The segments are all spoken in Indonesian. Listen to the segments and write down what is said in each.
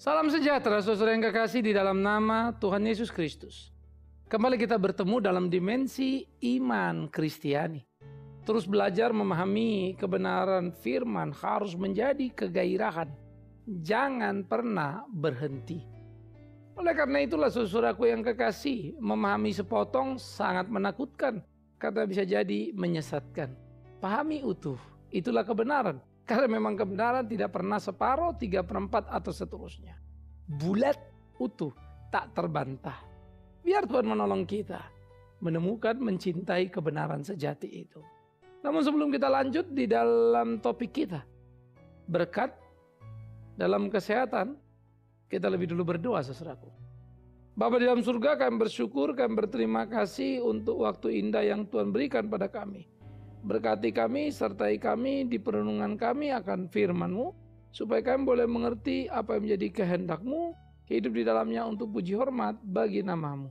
Salam sejahtera saudara yang kekasih di dalam nama Tuhan Yesus Kristus. Kembali kita bertemu dalam dimensi iman Kristiani. Terus belajar memahami kebenaran firman harus menjadi kegairahan. Jangan pernah berhenti. Oleh karena itulah saudaraku yang kekasih, memahami sepotong sangat menakutkan karena bisa jadi menyesatkan. Pahami utuh, itulah kebenaran. Karena memang kebenaran tidak pernah separuh, 3/4 atau seterusnya. Bulat, utuh, tak terbantah. Biar Tuhan menolong kita menemukan, mencintai kebenaran sejati itu. Namun sebelum kita lanjut di dalam topik kita, berkat dalam kesehatan, kita lebih dulu berdoa saudaraku. Bapa di dalam surga, kami bersyukur, kami berterima kasih untuk waktu indah yang Tuhan berikan pada kami. Berkati kami, sertai kami di perenungan kami akan firman-Mu, supaya kami boleh mengerti apa yang menjadi kehendak-Mu, hidup di dalamnya untuk puji hormat bagi nama-Mu.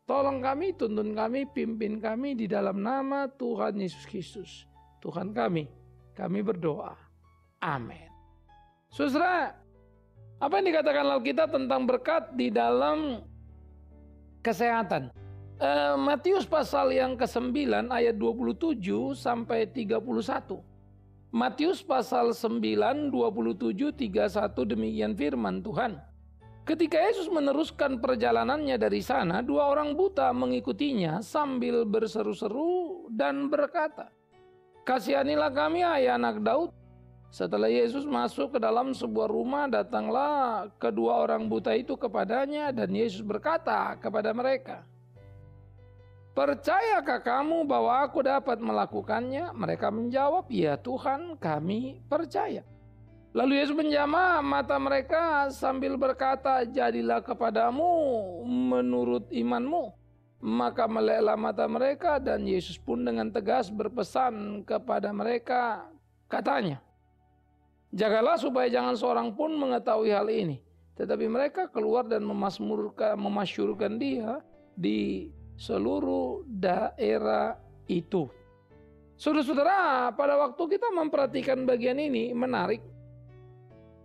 Tolong kami, tuntun kami, pimpin kami di dalam nama Tuhan Yesus Kristus, Tuhan kami berdoa. Amin. Saudara, apa yang dikatakan Alkitab tentang berkat di dalam kesehatan? Matius pasal yang ke-9 ayat 27 sampai 31. Matius pasal 9, 27, 31 demikian firman Tuhan. Ketika Yesus meneruskan perjalanannya dari sana, 2 orang buta mengikutinya sambil berseru-seru dan berkata, "Kasihanilah kami, hai anak Daud." Setelah Yesus masuk ke dalam sebuah rumah, datanglah kedua orang buta itu kepadanya dan Yesus berkata kepada mereka, "Percayakah kamu bahwa aku dapat melakukannya?" Mereka menjawab, "Ya Tuhan, kami percaya." Lalu Yesus menjamah mata mereka sambil berkata, "Jadilah kepadamu menurut imanmu." Maka meleklah mata mereka dan Yesus pun dengan tegas berpesan kepada mereka, katanya, "Jagalah supaya jangan seorang pun mengetahui hal ini." Tetapi mereka keluar dan memasyurkan dia di seluruh daerah itu. Saudara-saudara, pada waktu kita memperhatikan bagian ini menarik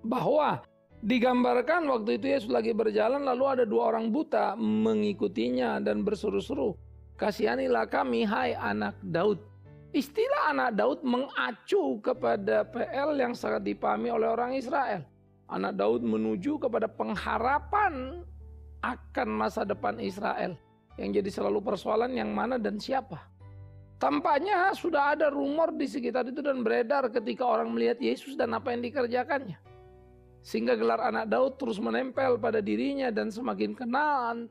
bahwa digambarkan waktu itu Yesus lagi berjalan lalu ada 2 orang buta mengikutinya dan berseru-seru, "Kasihanilah kami, hai anak Daud." Istilah anak Daud mengacu kepada PL yang sangat dipahami oleh orang Israel. Anak Daud menuju kepada pengharapan akan masa depan Israel. Yang jadi selalu persoalan yang mana dan siapa. Tampaknya sudah ada rumor di sekitar itu dan beredar ketika orang melihat Yesus dan apa yang dikerjakannya. Sehingga gelar anak Daud terus menempel pada dirinya dan semakin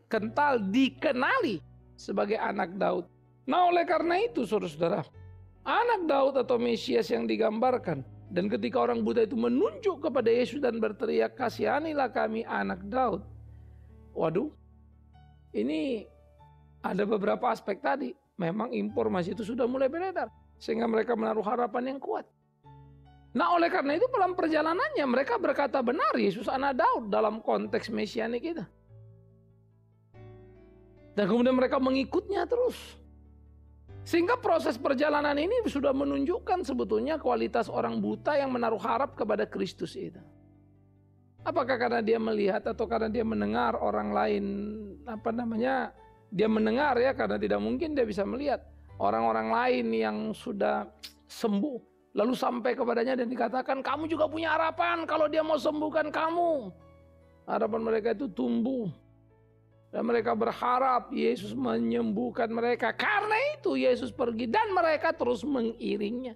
kental dikenali sebagai anak Daud. Nah, oleh karena itu saudara-saudara, anak Daud atau Mesias yang digambarkan, dan ketika orang buta itu menunjuk kepada Yesus dan berteriak, "Kasihanilah kami anak Daud." Waduh, ini ada beberapa aspek tadi. Memang informasi itu sudah mulai beredar. Sehingga mereka menaruh harapan yang kuat. Nah, oleh karena itu dalam perjalanannya mereka berkata benar Yesus anak Daud dalam konteks mesianik kita. Dan kemudian mereka mengikutnya terus. Sehingga proses perjalanan ini sudah menunjukkan sebetulnya kualitas orang buta yang menaruh harap kepada Kristus itu. Apakah karena dia melihat atau karena dia mendengar orang lain dia mendengar ya, karena tidak mungkin dia bisa melihat orang-orang lain yang sudah sembuh. Lalu sampai kepadanya dan dikatakan, "Kamu juga punya harapan kalau dia mau sembuhkan kamu." Harapan mereka itu tumbuh. Dan mereka berharap Yesus menyembuhkan mereka. Karena itu Yesus pergi dan mereka terus mengiringnya.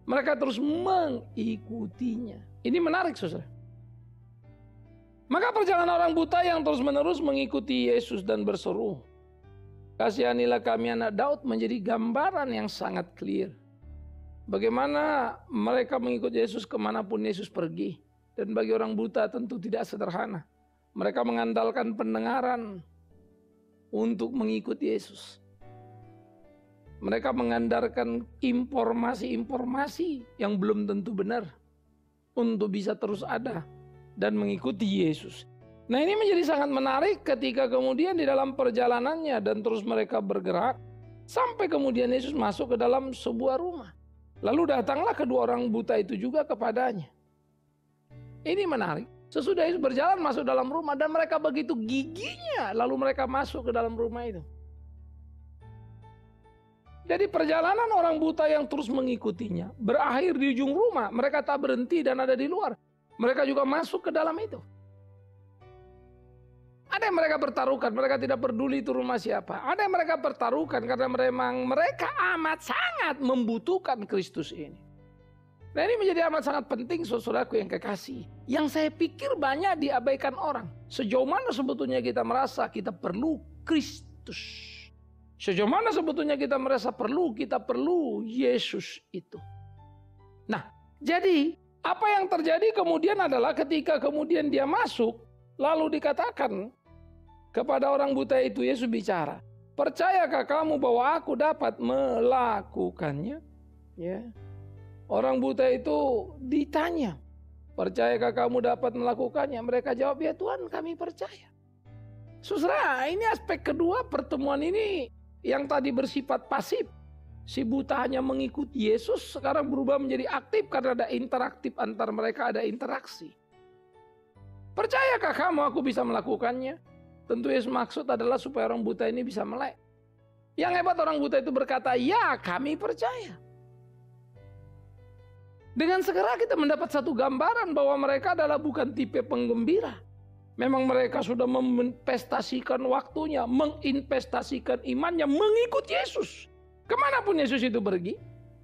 Mereka terus mengikutinya. Ini menarik saudara. Maka perjalanan orang buta yang terus menerus mengikuti Yesus dan berseru, "Kasihanilah kami anak Daud," menjadi gambaran yang sangat clear. Bagaimana mereka mengikut Yesus kemanapun Yesus pergi. Dan bagi orang buta tentu tidak sederhana. Mereka mengandalkan pendengaran untuk mengikuti Yesus. Mereka mengandalkan informasi-informasi yang belum tentu benar untuk bisa terus ada dan mengikuti Yesus. Nah, ini menjadi sangat menarik ketika kemudian di dalam perjalanannya dan terus mereka bergerak sampai kemudian Yesus masuk ke dalam sebuah rumah. Lalu datanglah kedua orang buta itu juga kepadanya. Ini menarik. Sesudah Yesus berjalan masuk dalam rumah dan mereka begitu giginya, lalu mereka masuk ke dalam rumah itu. Jadi perjalanan orang buta yang terus mengikutinya berakhir di ujung rumah. Mereka tak berhenti dan ada di luar. Mereka juga masuk ke dalam itu. Ada yang mereka pertaruhkan, mereka tidak peduli itu rumah siapa. Ada yang mereka pertaruhkan karena memang mereka amat sangat membutuhkan Kristus ini. Nah, ini menjadi amat sangat penting, saudaraku yang kekasih. Yang saya pikir banyak diabaikan orang. Sejauh mana sebetulnya kita merasa kita perlu Kristus. Sejauh mana sebetulnya kita merasa kita perlu Yesus itu. Nah, jadi apa yang terjadi kemudian adalah ketika kemudian dia masuk, lalu dikatakan kepada orang buta itu, Yesus bicara, percayakah kamu bahwa aku dapat melakukannya? Ya. Orang buta itu ditanya, percayakah kamu dapat melakukannya? Mereka jawab, ya Tuhan, kami percaya. Saudara, ini aspek kedua pertemuan ini yang tadi bersifat pasif. Si buta hanya mengikuti Yesus, sekarang berubah menjadi aktif karena ada interaktif antar mereka, ada interaksi. Percayakah kamu aku bisa melakukannya? Tentu Yesus maksud adalah supaya orang buta ini bisa melek. Yang hebat orang buta itu berkata, ya kami percaya. Dengan segera kita mendapat satu gambaran bahwa mereka adalah bukan tipe penggembira. Memang mereka sudah menginvestasikan waktunya, menginvestasikan imannya, mengikut Yesus. Kemanapun Yesus itu pergi.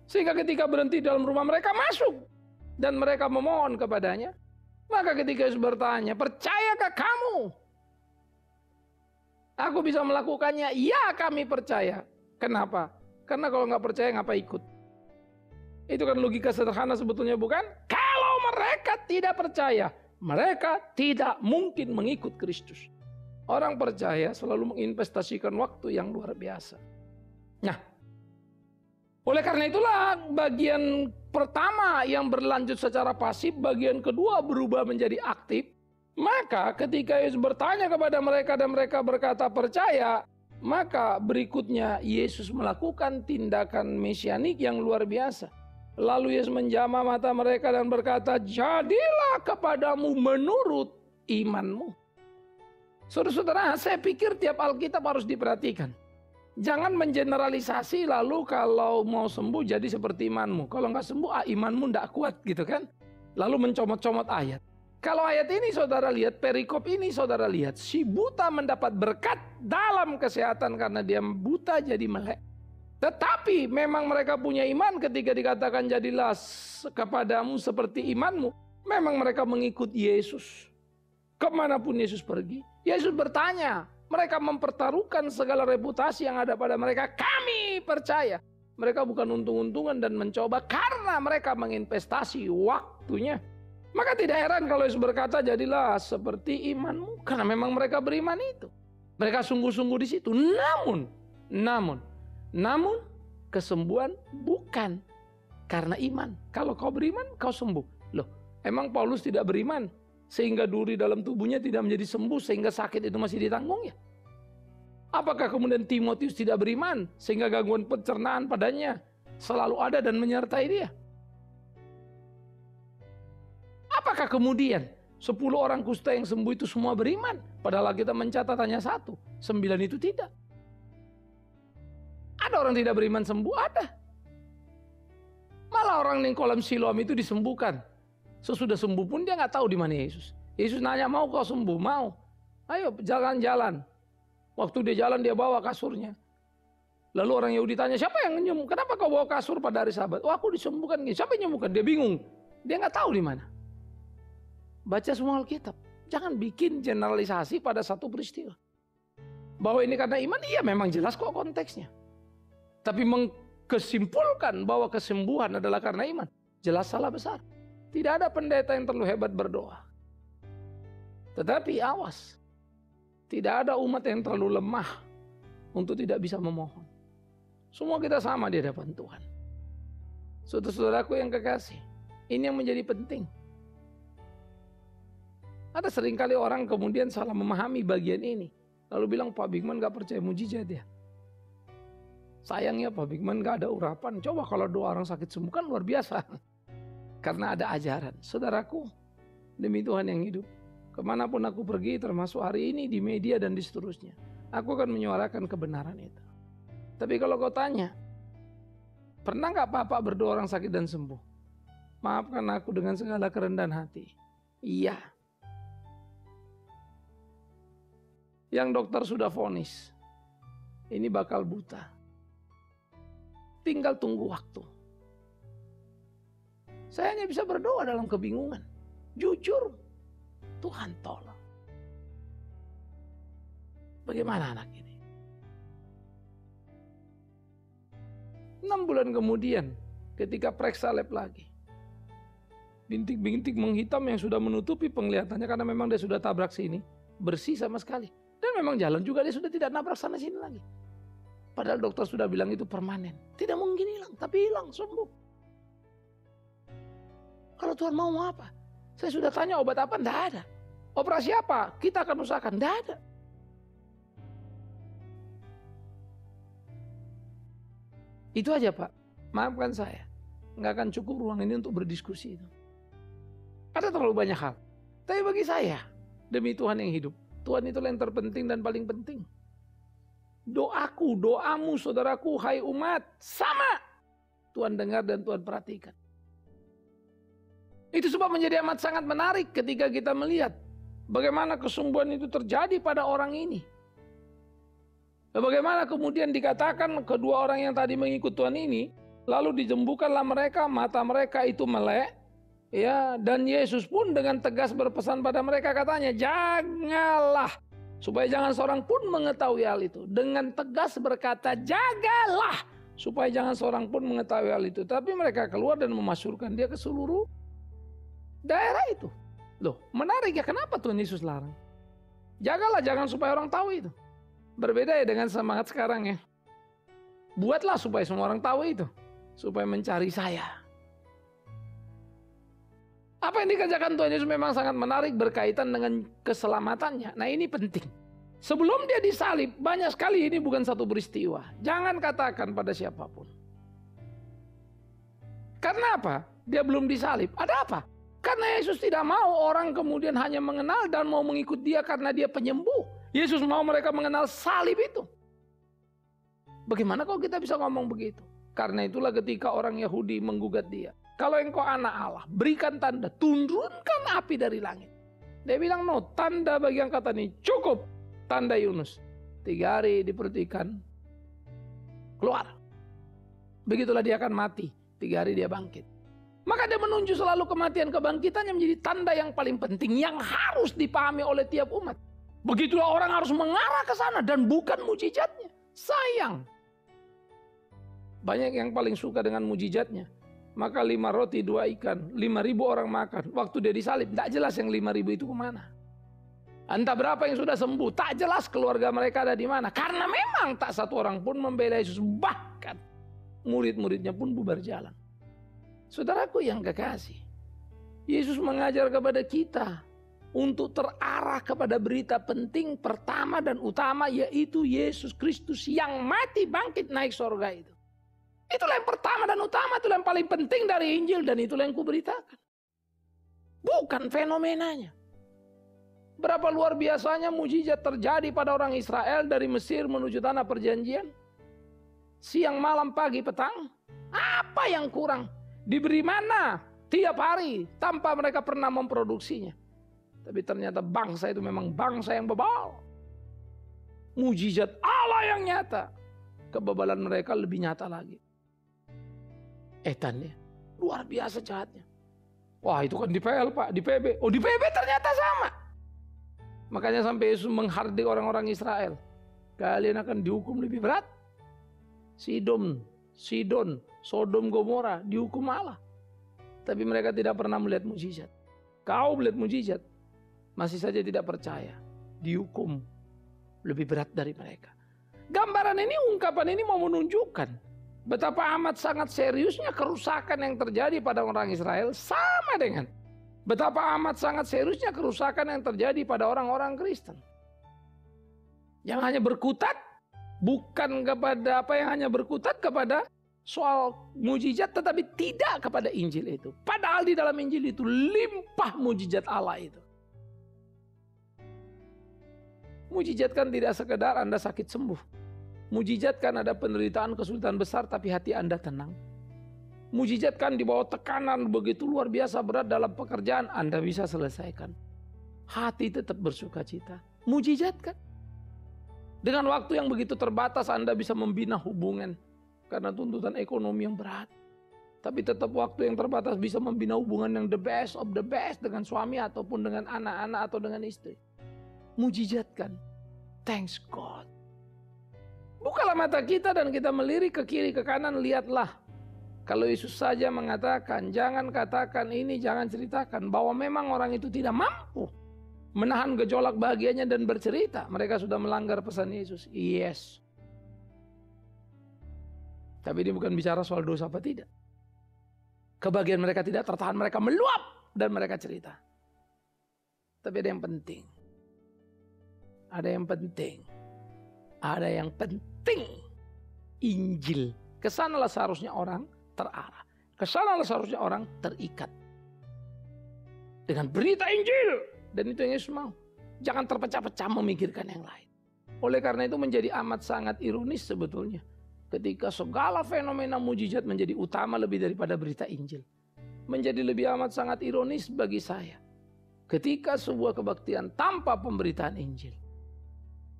Sehingga ketika berhenti dalam rumah mereka masuk. Dan mereka memohon kepadanya. Maka ketika Yesus bertanya, percayakah kamu? Aku bisa melakukannya? Ya kami percaya. Kenapa? Karena kalau nggak percaya ngapa ikut? Itu kan logika sederhana sebetulnya bukan? Kalau mereka tidak percaya, mereka tidak mungkin mengikut Kristus. Orang percaya selalu menginvestasikan waktu yang luar biasa. Nah, oleh karena itulah bagian pertama yang berlanjut secara pasif, bagian kedua berubah menjadi aktif. Maka ketika Yesus bertanya kepada mereka dan mereka berkata percaya, maka berikutnya Yesus melakukan tindakan mesianik yang luar biasa. Lalu Yesus menjamah mata mereka dan berkata, jadilah kepadamu menurut imanmu. Saudara-saudara, saya pikir tiap Alkitab harus diperhatikan. Jangan mengeneralisasi lalu kalau mau sembuh jadi seperti imanmu. Kalau nggak sembuh, imanmu nggak kuat gitu kan. Lalu mencomot-comot ayat. Kalau ayat ini saudara lihat, perikop ini saudara lihat. Si buta mendapat berkat dalam kesehatan karena dia buta jadi melek. Tetapi memang mereka punya iman ketika dikatakan jadilah kepadamu seperti imanmu. Memang mereka mengikut Yesus. Kemanapun Yesus pergi. Yesus bertanya. Mereka mempertaruhkan segala reputasi yang ada pada mereka. Kami percaya. Mereka bukan untung-untungan dan mencoba karena mereka menginvestasi waktunya. Maka tidak heran kalau Yesus berkata jadilah seperti imanmu. Karena memang mereka beriman itu. Mereka sungguh-sungguh di situ. Namun kesembuhan bukan karena iman. Kalau kau beriman, kau sembuh. Loh, emang Paulus tidak beriman sehingga duri dalam tubuhnya tidak menjadi sembuh sehingga sakit itu masih ditanggungnya? Apakah kemudian Timotius tidak beriman sehingga gangguan pencernaan padanya selalu ada dan menyertai dia? Apakah kemudian 10 orang kusta yang sembuh itu semua beriman? Padahal kita mencatat hanya 1, 9 itu tidak. Ada orang tidak beriman sembuh? Ada. Malah orang di kolam Siloam itu disembuhkan. Sesudah sembuh pun dia nggak tahu di mana Yesus. Yesus nanya, mau kau sembuh? Mau. Ayo jalan-jalan. Waktu dia jalan dia bawa kasurnya. Lalu orang Yahudi tanya, siapa yang nyembuh? Kenapa kau bawa kasur pada hari Sabat? Oh aku disembuhkan. Siapa yang menyembuhkan? Dia bingung. Dia nggak tahu di mana. Baca semua Alkitab. Jangan bikin generalisasi pada satu peristiwa. Bahwa ini karena iman, iya memang jelas kok konteksnya. Tapi mengkesimpulkan bahwa kesembuhan adalah karena iman, jelas salah besar. Tidak ada pendeta yang terlalu hebat berdoa. Tetapi awas, tidak ada umat yang terlalu lemah untuk tidak bisa memohon. Semua kita sama di hadapan Tuhan. Saudara-saudaraku yang kekasih, ini yang menjadi penting. Ada seringkali orang kemudian salah memahami bagian ini. Lalu bilang, Pak Bigman gak percaya mujizat ya. Sayangnya Pak Bigman gak ada urapan. Coba kalau doa orang sakit sembuh kan luar biasa. Karena ada ajaran. Saudaraku, demi Tuhan yang hidup, Kemanapun aku pergi, termasuk hari ini di media dan di seterusnya, aku akan menyuarakan kebenaran itu. Tapi kalau kau tanya, pernah gak Bapak berdoa orang sakit dan sembuh? Maafkan aku dengan segala kerendahan hati. Iya. Yang dokter sudah vonis, ini bakal buta. Tinggal tunggu waktu. Saya hanya bisa berdoa dalam kebingungan. Jujur, Tuhan tolong. Bagaimana anak ini? 6 bulan kemudian, ketika periksa lab lagi, bintik-bintik menghitam yang sudah menutupi penglihatannya karena memang dia sudah tabrak sini, bersih sama sekali. Dan memang jalan juga dia sudah tidak nabrak sana sini lagi. Padahal dokter sudah bilang itu permanen. Tidak mungkin hilang, tapi hilang, sembuh. Kalau Tuhan mau apa? Saya sudah tanya obat apa, tidak ada. Operasi apa? Kita akan usahakan, tidak ada. Itu aja Pak, maafkan saya. Nggak akan cukup ruang ini untuk berdiskusi itu. Ada terlalu banyak hal. Tapi bagi saya, demi Tuhan yang hidup, Tuhan itulah yang terpenting dan paling penting. Doaku, doamu, saudaraku, hai umat, sama. Tuhan dengar dan Tuhan perhatikan. Itu sebab menjadi amat sangat menarik ketika kita melihat bagaimana kesembuhan itu terjadi pada orang ini. Bagaimana kemudian dikatakan kedua orang yang tadi mengikut Tuhan ini, lalu dijembukanlah mereka, mata mereka itu melek, ya, dan Yesus pun dengan tegas berpesan pada mereka, katanya, janganlah, supaya jangan seorang pun mengetahui hal itu. Dengan tegas berkata, jagalah, supaya jangan seorang pun mengetahui hal itu. Tapi mereka keluar dan memasyurkan dia ke seluruh daerah itu. Loh, menarik ya, kenapa Tuhan Yesus larang? Jagalah, jangan supaya orang tahu itu. Berbeda ya dengan semangat sekarang ya. Buatlah supaya semua orang tahu itu. Supaya mencari saya. Apa yang dikerjakan Tuhan Yesus memang sangat menarik berkaitan dengan keselamatannya. Nah ini penting. Sebelum dia disalib, banyak sekali ini bukan satu peristiwa. Jangan katakan pada siapapun. Karena apa? Dia belum disalib. Ada apa? Karena Yesus tidak mau orang kemudian hanya mengenal dan mau mengikut dia karena dia penyembuh. Yesus mau mereka mengenal salib itu. Bagaimana kalau kita bisa ngomong begitu? Karena itulah ketika orang Yahudi menggugat dia. Kalau engkau anak Allah, berikan tanda, turunkan api dari langit. Dia bilang, no, tanda bagi yang kata ini cukup. Tanda Yunus. 3 hari diperhatikan, keluar. Begitulah dia akan mati. 3 hari dia bangkit. Maka dia menunjuk selalu kematian kebangkitannya menjadi tanda yang paling penting. Yang harus dipahami oleh tiap umat. Begitulah orang harus mengarah ke sana dan bukan mujizatnya. Sayang. Banyak yang paling suka dengan mujizatnya. Maka 5 roti 2 ikan, 5.000 orang makan. Waktu dia disalib, tak jelas yang 5.000 itu kemana. Entah berapa yang sudah sembuh, tak jelas keluarga mereka ada di mana. Karena memang tak satu orang pun membela Yesus. Bahkan murid-muridnya pun bubar jalan. Saudaraku yang kekasih, Yesus mengajar kepada kita untuk terarah kepada berita penting pertama dan utama, yaitu Yesus Kristus yang mati bangkit naik surga itu. Itulah yang pertama dan utama, itulah yang paling penting dari Injil, dan itulah yang kuberitakan. Bukan fenomenanya. Berapa luar biasanya mujizat terjadi pada orang Israel dari Mesir menuju tanah perjanjian. Siang, malam, pagi, petang. Apa yang kurang? Diberi mana tiap hari tanpa mereka pernah memproduksinya. Tapi ternyata bangsa itu memang bangsa yang bebal. Mujizat Allah yang nyata. Kebebalan mereka lebih nyata lagi. Etannya luar biasa jahatnya. Wah itu kan di PL Pak, di PB. Oh di PB ternyata sama. Makanya sampai Yesus menghardik orang-orang Israel. Kalian akan dihukum lebih berat. Sidon, Sodom, Gomora dihukum Allah. Tapi mereka tidak pernah melihat mujizat. Kau melihat mujizat, masih saja tidak percaya. Dihukum lebih berat dari mereka. Gambaran ini, ungkapan ini mau menunjukkan betapa amat sangat seriusnya kerusakan yang terjadi pada orang Israel, sama dengan betapa amat sangat seriusnya kerusakan yang terjadi pada orang-orang Kristen. Yang hanya berkutat bukan kepada yang hanya berkutat kepada soal mujizat, tetapi tidak kepada Injil itu. Padahal di dalam Injil itu limpah mujizat Allah itu. Mujizat kan tidak sekedar Anda sakit sembuh. Mujizat kan ada penderitaan, kesulitan besar tapi hati Anda tenang. Mujizat kan di bawah tekanan begitu luar biasa berat dalam pekerjaan Anda bisa selesaikan. Hati tetap bersuka cita. Mujizat kan? Dengan waktu yang begitu terbatas Anda bisa membina hubungan karena tuntutan ekonomi yang berat. Tapi tetap waktu yang terbatas bisa membina hubungan yang the best of the best dengan suami ataupun dengan anak-anak atau dengan istri. Mujizat kan? Thanks God. Bukalah mata kita dan kita melirik ke kiri ke kanan, lihatlah. Kalau Yesus saja mengatakan, jangan katakan ini, jangan ceritakan bahwa memang orang itu tidak mampu menahan gejolak bahagianya dan bercerita. Mereka sudah melanggar pesan Yesus. Yes. Tapi ini bukan bicara soal dosa apa tidak. Kebahagiaan mereka tidak tertahan, mereka meluap dan mereka cerita. Tapi ada yang penting. Ada yang penting. Ada yang penting. Injil. Kesanalah seharusnya orang terarah. Kesanalah seharusnya orang terikat. Dengan berita Injil. Dan itu yang Yesus mau. Jangan terpecah-pecah memikirkan yang lain. Oleh karena itu menjadi amat sangat ironis sebetulnya. Ketika segala fenomena mujizat menjadi utama lebih daripada berita Injil. Menjadi lebih amat sangat ironis bagi saya. Ketika sebuah kebaktian tanpa pemberitaan Injil.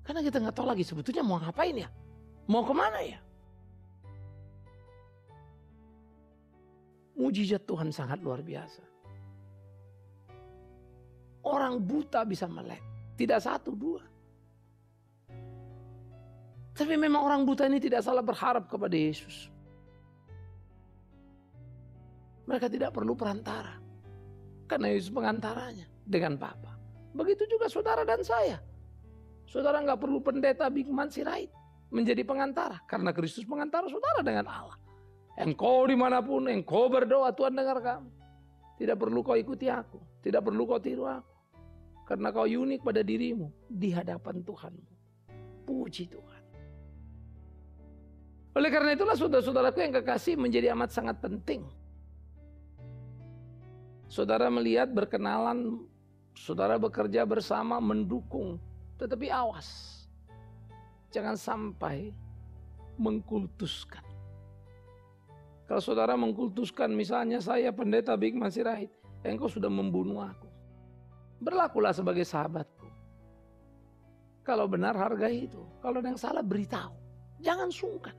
Karena kita nggak tahu lagi sebetulnya mau ngapain ya. Mau kemana ya. Mujizat Tuhan sangat luar biasa. Orang buta bisa melek. Tidak satu, dua. Tapi memang orang buta ini tidak salah berharap kepada Yesus. Mereka tidak perlu perantara. Karena Yesus pengantaranya dengan Bapa. Begitu juga saudara dan saya. Saudara nggak perlu pendeta Bikman Sirait menjadi pengantara. Karena Kristus pengantara saudara dengan Allah. Engkau dimanapun, engkau berdoa, Tuhan dengar kamu. Tidak perlu kau ikuti aku. Tidak perlu kau tiru aku. Karena kau unik pada dirimu di hadapan Tuhanmu. Puji Tuhan. Oleh karena itulah saudara-saudaraku yang kekasih menjadi amat sangat penting. Saudara melihat, berkenalan, saudara bekerja bersama, mendukung. Tetapi awas. Jangan sampai mengkultuskan. Kalau saudara mengkultuskan, misalnya saya pendeta Bikman Sirait, engkau sudah membunuh aku. Berlakulah sebagai sahabatku. Kalau benar hargai itu. Kalau ada yang salah beritahu. Jangan sungkan.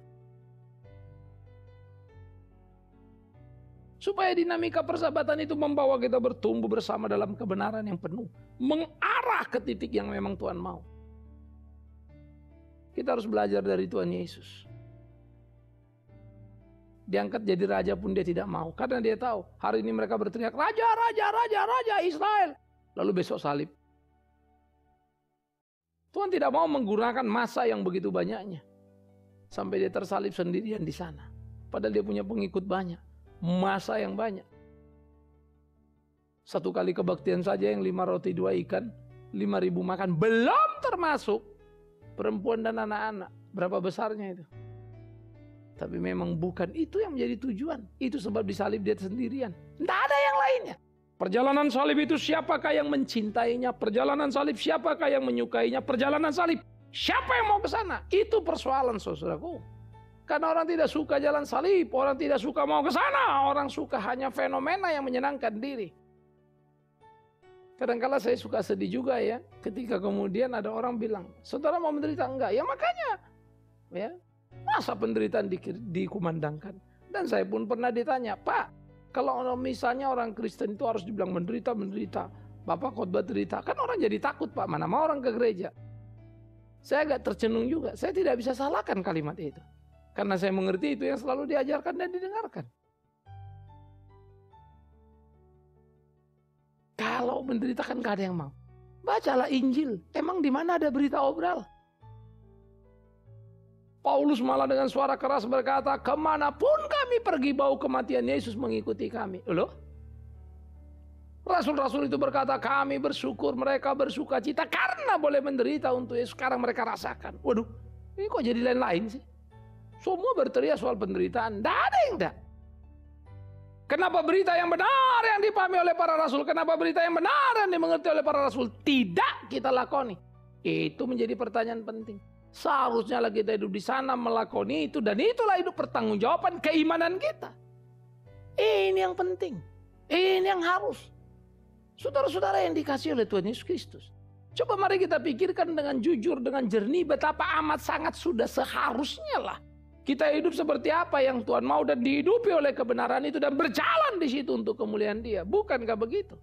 Supaya dinamika persahabatan itu membawa kita bertumbuh bersama dalam kebenaran yang penuh. Mengarah ke titik yang memang Tuhan mau. Kita harus belajar dari Tuhan Yesus. Diangkat jadi raja pun dia tidak mau. Karena dia tahu hari ini mereka berteriak, Raja, Raja, Raja, Raja Israel. Lalu besok salib. Tuhan tidak mau menggunakan massa yang begitu banyaknya. Sampai dia tersalib sendirian di sana. Padahal dia punya pengikut banyak. Massa yang banyak. Satu kali kebaktian saja yang 5 roti 2 ikan. 5.000 makan. Belum termasuk perempuan dan anak-anak. Berapa besarnya itu? Tapi memang bukan itu yang menjadi tujuan. Itu sebab disalib dia sendirian. Tidak ada yang lainnya. Perjalanan salib itu siapakah yang mencintainya? Perjalanan salib siapakah yang menyukainya? Perjalanan salib siapa yang mau ke sana? Itu persoalan saudaraku. Karena orang tidak suka jalan salib, orang tidak suka mau ke sana, orang suka hanya fenomena yang menyenangkan diri. Kadang-kala saya suka sedih juga ya, ketika kemudian ada orang bilang, saudara mau menderita? Enggak, ya makanya. Ya, masa penderitaan dikumandangkan? Dan saya pun pernah ditanya, Pak, kalau misalnya orang Kristen itu harus dibilang menderita, Bapak khotbah derita, kan orang jadi takut Pak, mana mau orang ke gereja. Saya agak tercenung juga, saya tidak bisa salahkan kalimat itu. Karena saya mengerti itu yang selalu diajarkan dan didengarkan. Kalau menderita kan gak ada yang mau. Bacalah Injil. Emang di mana ada berita obral? Paulus malah dengan suara keras berkata, kemanapun kami pergi bau kematian Yesus mengikuti kami. Loh? Rasul-rasul itu berkata, kami bersyukur, mereka bersuka cita karena boleh menderita untuk Yesus. Sekarang mereka rasakan. Waduh, ini kok jadi lain-lain sih? Semua berteriak soal penderitaan. Tidak ada yang tidak. Kenapa berita yang benar yang dipahami oleh para rasul? Kenapa berita yang benar yang dimengerti oleh para rasul tidak kita lakoni? Itu menjadi pertanyaan penting. Seharusnya lagi kita hidup di sana melakoni itu, dan itulah hidup pertanggungjawaban keimanan kita. Ini yang penting. Ini yang harus. Saudara-saudara yang dikasihi oleh Tuhan Yesus Kristus. Coba mari kita pikirkan dengan jujur, dengan jernih, betapa amat sangat sudah seharusnya lah kita hidup seperti apa yang Tuhan mau dan dihidupi oleh kebenaran itu dan berjalan di situ untuk kemuliaan Dia. Bukankah begitu?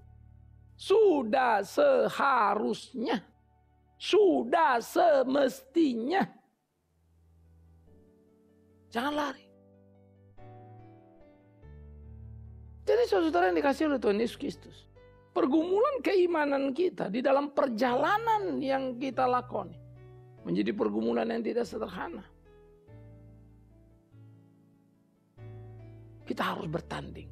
Sudah seharusnya. Sudah semestinya. Jangan lari. Jadi saudara yang dikasihi oleh Tuhan Yesus Kristus, pergumulan keimanan kita di dalam perjalanan yang kita lakoni menjadi pergumulan yang tidak sederhana. Kita harus bertanding.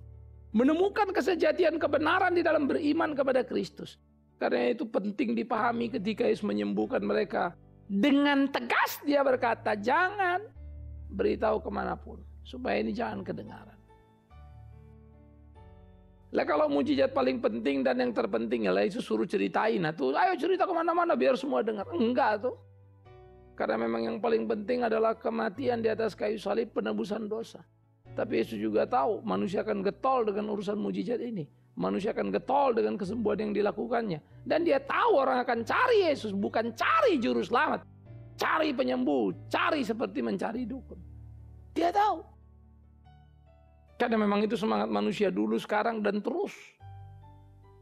Menemukan kesejatian kebenaran di dalam beriman kepada Kristus. Karena itu penting dipahami ketika Yesus menyembuhkan mereka. Dengan tegas Dia berkata, jangan beritahu kemanapun. Supaya ini jangan kedengaran. Lah kalau mujizat paling penting dan yang terpenting ya Yesus suruh ceritain. Nah tuh, ayo cerita kemana-mana biar semua dengar. Enggak tuh. Karena memang yang paling penting adalah kematian di atas kayu salib, penebusan dosa. Tapi Yesus juga tahu manusia akan getol dengan urusan mujizat ini. Manusia akan getol dengan kesembuhan yang dilakukannya. Dan Dia tahu orang akan cari Yesus, bukan cari juru selamat. Cari penyembuh, cari seperti mencari dukun. Dia tahu. Karena memang itu semangat manusia dulu, sekarang, dan terus.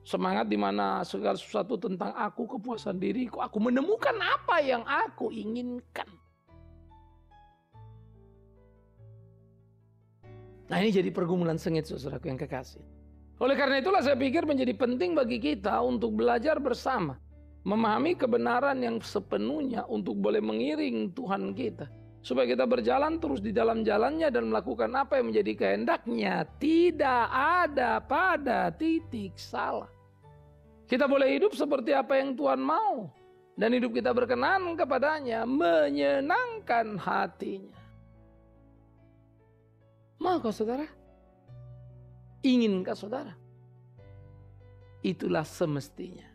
Semangat di mana segala sesuatu tentang aku, kepuasan diriku, aku menemukan apa yang aku inginkan. Nah ini jadi pergumulan sengit saudaraku yang kekasih. Oleh karena itulah saya pikir menjadi penting bagi kita untuk belajar bersama. Memahami kebenaran yang sepenuhnya untuk boleh mengiring Tuhan kita. Supaya kita berjalan terus di dalam jalannya dan melakukan apa yang menjadi kehendaknya. Tidak ada pada titik salah. Kita boleh hidup seperti apa yang Tuhan mau. Dan hidup kita berkenan kepadanya, menyenangkan hatinya. Maukah saudara? Inginkah saudara? Itulah semestinya.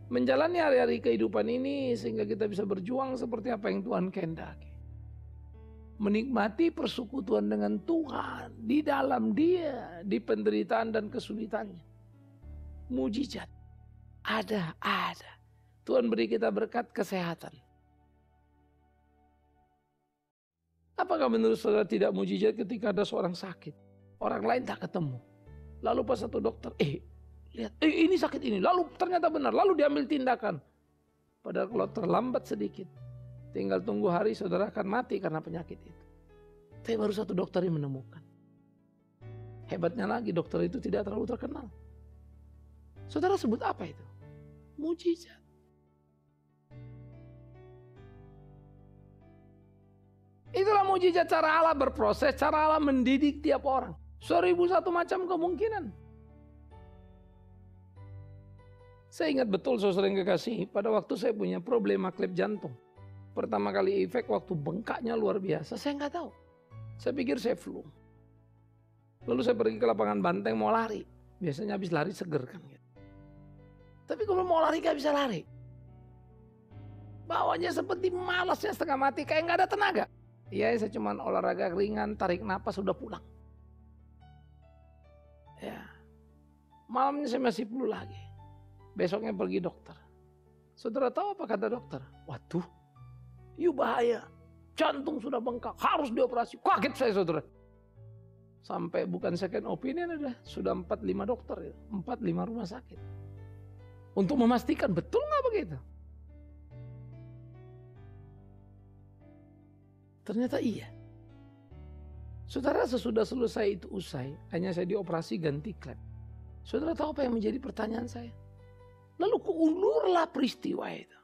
Menjalani hari-hari kehidupan ini sehingga kita bisa berjuang seperti apa yang Tuhan kehendaki. Menikmati persekutuan dengan Tuhan di dalam Dia, di penderitaan dan kesulitannya. Mujizat. Ada. Tuhan beri kita berkat kesehatan. Apakah menurut saudara tidak mujizat ketika ada seorang sakit? Orang lain tak ketemu. Lalu pas satu dokter, lihat, ini sakit ini. Lalu ternyata benar, lalu diambil tindakan. Padahal kalau terlambat sedikit, tinggal tunggu hari saudara akan mati karena penyakit itu. Tapi baru satu dokter yang menemukan. Hebatnya lagi dokter itu tidak terlalu terkenal. Saudara sebut apa itu? Mujizat. Itulah mujizat cara Allah berproses, cara Allah mendidik tiap orang. 1001 macam kemungkinan. Saya ingat betul saudara yang kekasih, pada waktu saya punya problema klep jantung. Pertama kali efek waktu bengkaknya luar biasa, saya nggak tahu. Saya pikir saya flu. Lalu saya pergi ke lapangan banteng mau lari. Biasanya habis lari seger kan. Tapi kalau mau lari nggak bisa lari. Bawahnya seperti malasnya setengah mati, kayak nggak ada tenaga. Iya, saya cuma olahraga ringan, tarik napas, sudah pulang. Ya, malamnya saya masih flu lagi. Besoknya pergi dokter. Saudara tahu apa kata dokter? Waduh, bahaya. Jantung sudah bengkak, harus dioperasi. Kaget saya saudara. Sampai bukan second opinion sudah 4-5 dokter, 4-5 rumah sakit. Untuk memastikan betul nggak begitu? Ternyata iya. Saudara sesudah selesai itu usai, hanya saya dioperasi ganti klep. Saudara tahu apa yang menjadi pertanyaan saya? Lalu kuulurlah peristiwa itu.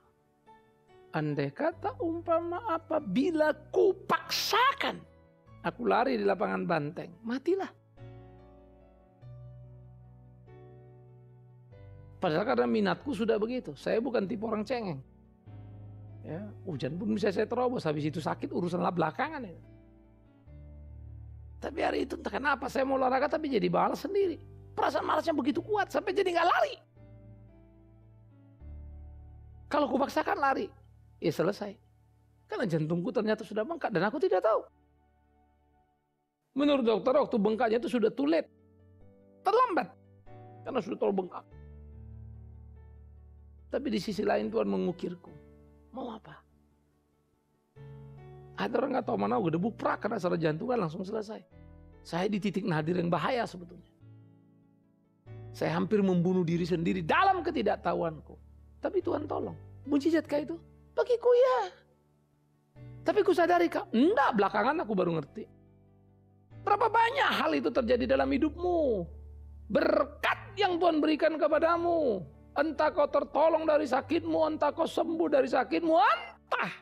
Andai kata umpama apabila kupaksakan aku lari di lapangan banteng, matilah. Padahal karena minatku sudah begitu. Saya bukan tipe orang cengeng. Ya, hujan pun bisa saya terobos, habis itu sakit urusan lah belakangan itu. Tapi hari itu entah kenapa saya mau olahraga tapi jadi balas sendiri. Perasaan malasnya begitu kuat sampai jadi nggak lari. Kalau kupaksakan lari, ya selesai. Karena jantungku ternyata sudah bengkak dan aku tidak tahu. Menurut dokter waktu bengkaknya itu sudah too late. Terlambat. Karena sudah terlalu bengkak. Tapi di sisi lain Tuhan mengukirku. Mau apa? Ada orang nggak tahu mana udah debu prak karena secara jantung kan langsung selesai. Saya di titik nadir yang bahaya sebetulnya. Saya hampir membunuh diri sendiri dalam ketidaktahuanku. Tapi Tuhan tolong. Mujizat kah itu? Bagiku ya. Tapi ku sadari kak, enggak, belakangan aku baru ngerti. Berapa banyak hal itu terjadi dalam hidupmu. Berkat yang Tuhan berikan kepadamu. Entah kau tertolong dari sakitmu, entah kau sembuh dari sakitmu, entah.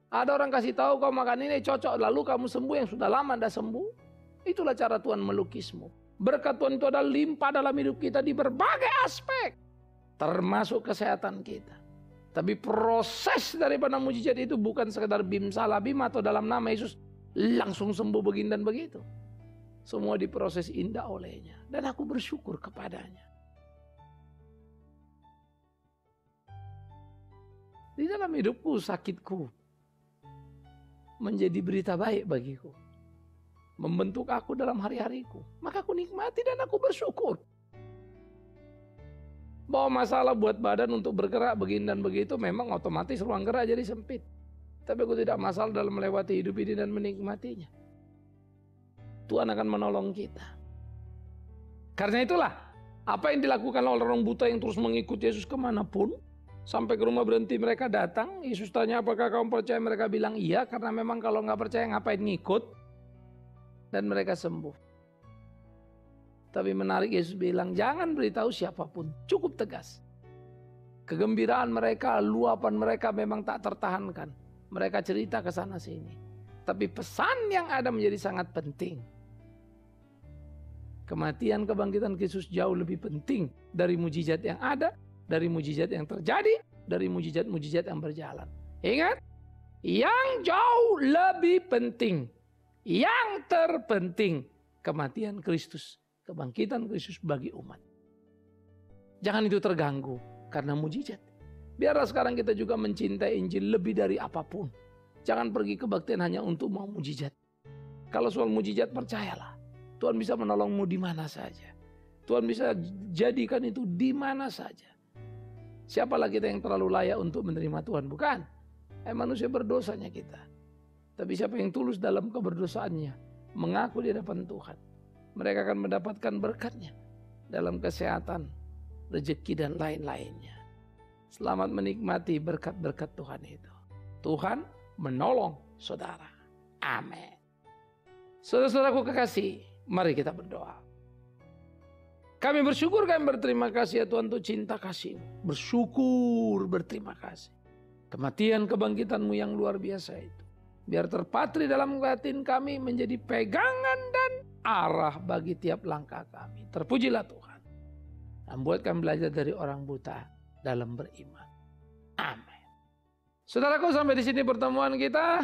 Ada orang kasih tahu kau makan ini cocok, lalu kamu sembuh yang sudah lama tidak sembuh. Itulah cara Tuhan melukismu. Berkat Tuhan itu adalah limpah dalam hidup kita di berbagai aspek. Termasuk kesehatan kita. Tapi proses daripada mujizat itu bukan sekedar bim salah bim atau dalam nama Yesus langsung sembuh begini dan begitu. Semua diproses indah olehnya. Dan aku bersyukur kepadanya. Di dalam hidupku, sakitku menjadi berita baik bagiku. Membentuk aku dalam hari-hariku. Maka aku nikmati dan aku bersyukur. Bahwa masalah buat badan untuk bergerak begini dan begitu memang otomatis ruang gerak jadi sempit. Tapi aku tidak masalah dalam melewati hidup ini dan menikmatinya. Tuhan akan menolong kita. Karena itulah apa yang dilakukan oleh orang buta yang terus mengikuti Yesus kemanapun. Sampai ke rumah berhenti mereka datang. Yesus tanya apakah kamu percaya? Mereka bilang iya. Karena memang kalau nggak percaya ngapain ngikut. Dan mereka sembuh. Tapi menarik Yesus bilang jangan beritahu siapapun. Cukup tegas. Kegembiraan mereka, luapan mereka memang tak tertahankan. Mereka cerita ke sana sini. Tapi pesan yang ada menjadi sangat penting. Kematian kebangkitan Yesus jauh lebih penting dari mujizat yang ada. Dari mujizat yang terjadi. Dari mujizat-mujizat yang berjalan. Ingat. Yang jauh lebih penting. Yang terpenting. Kematian Kristus. Kebangkitan Kristus bagi umat. Jangan itu terganggu karena mujizat. Biarlah sekarang kita juga mencintai Injil lebih dari apapun. Jangan pergi kebaktian hanya untuk mau mujizat. Kalau soal mujizat percayalah. Tuhan bisa menolongmu di mana saja. Tuhan bisa jadikan itu di mana saja. Siapalah kita yang terlalu layak untuk menerima Tuhan? Bukan. Manusia berdosanya kita. Tapi siapa yang tulus dalam keberdosaannya. Mengaku di hadapan Tuhan. Mereka akan mendapatkan berkatnya dalam kesehatan, rezeki dan lain-lainnya. Selamat menikmati berkat-berkat Tuhan itu. Tuhan menolong saudara. Amin. Saudara-saudaraku kekasih, mari kita berdoa. Kami bersyukur, kami berterima kasih ya Tuhan untuk cinta kasih-Mu. Bersyukur, berterima kasih. Kematian kebangkitan-Mu yang luar biasa itu. Biar terpatri dalam batin kami menjadi pegangan dan arah bagi tiap langkah kami. Terpujilah Tuhan. Dan buat kami belajar dari orang buta dalam beriman. Amin. Saudaraku, sampai di sini pertemuan kita.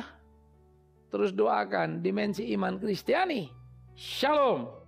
Terus doakan dimensi iman Kristiani. Shalom.